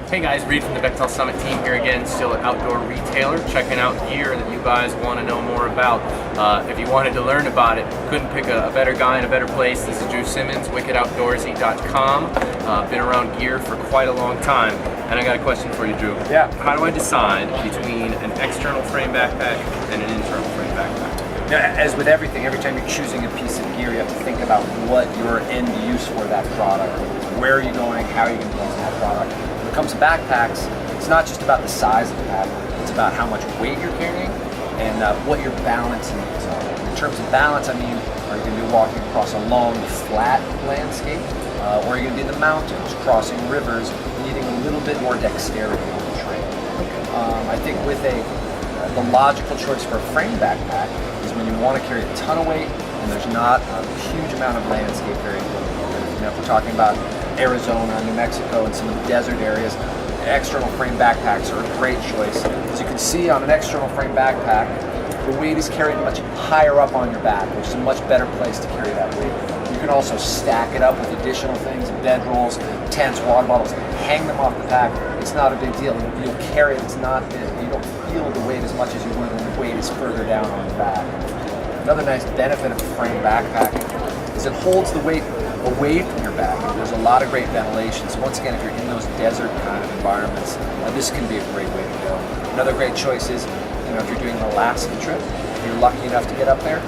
Hey guys, Reid from the Bechtel Summit team here again, still at Outdoor Retailer, checking out gear that you guys want to know more about. If you wanted to learn about it, couldn't pick a better guy in a better place. This is Drew Simmons, wickedoutdoorsy.com. Been around gear for quite a long time. And I got a question for you, Drew. Yeah. How do I decide between an external frame backpack and an internal frame backpack? Now, as with everything, every time you're choosing a piece of gear, you have to think about what your end use for that product is. Where are you going? How are you going to use that product? When it comes to backpacks, it's not just about the size of the pack, it's about how much weight you're carrying and what your balance needs are. In terms of balance, I mean, are you going to be walking across a long, flat landscape? Or are you going to be in the mountains, crossing rivers, needing a little bit more dexterity on the trail? I think with the logical choice for a frame backpack is when you want to carry a ton of weight and there's not a huge amount of landscape variability. You know, if we're talking about Arizona, New Mexico, and some of the desert areas, external frame backpacks are a great choice. As you can see on an external frame backpack, the weight is carried much higher up on your back, which is a much better place to carry that weight. You can also stack it up with additional things, bedrolls, tents, water bottles, hang them off the pack. It's not a big deal. You'll carry it, you don't feel the weight as much as you would when the weight is further down on the back. Another nice benefit of a frame backpack is it holds the weight away from your back. There's a lot of great ventilation. So once again, if you're in those desert kind of environments, this can be a great way to go. Another great choice is, if you're doing an Alaska trip, if you're lucky enough to get up there,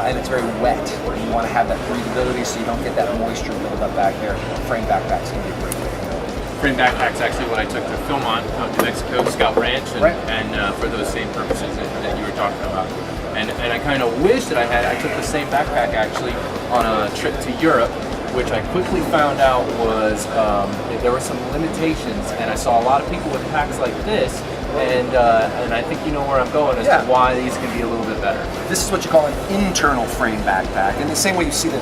and it's very wet, and you want to have that breathability so you don't get that moisture buildup back there, frame backpacks can be a great way to go. Frame backpack's actually what I took to film on out New Mexico, Scout Ranch, and for those same purposes that you were talking about. And I kind of wish that I took the same backpack actually on a trip to Europe, which I quickly found out was there were some limitations, and I saw a lot of people with packs like this, and I think you know where I'm going as to why these can be a little bit better. This is what you call an internal frame backpack. In the same way you see the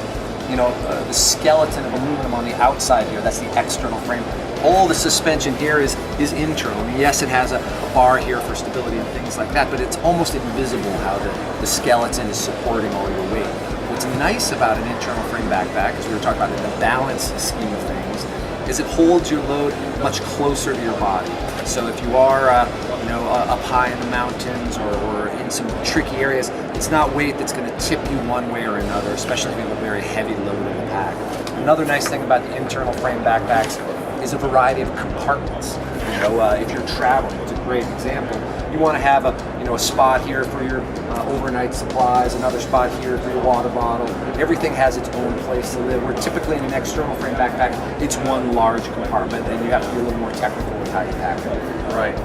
skeleton of aluminum on the outside here, that's the external frame. All the suspension here is internal. I mean, yes, it has a bar here for stability and things like that, but it's almost invisible how the skeleton is supporting all your weight. What's nice about an internal frame backpack, as we were talking about in the balance scheme of things, is it holds your load much closer to your body. So if you are up high in the mountains or in some tricky areas, it's not weight that's going to tip you one way or another, especially if you have a very heavy load in the pack. Another nice thing about the internal frame backpacks is a variety of compartments. If you're traveling, it's a great example. You want to have a spot here for your overnight supplies, another spot here for your water bottle. Everything has its own place to live. Where typically in an external frame backpack, it's one large compartment, and you have to be a little more technical with how you pack it. Right.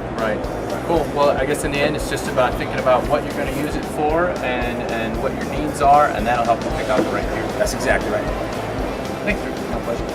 Cool. Well, I guess in the end, it's just about thinking about what you're going to use it for and what your needs are, and that'll help you pick out the right gear. That's exactly right. Thank you. My pleasure.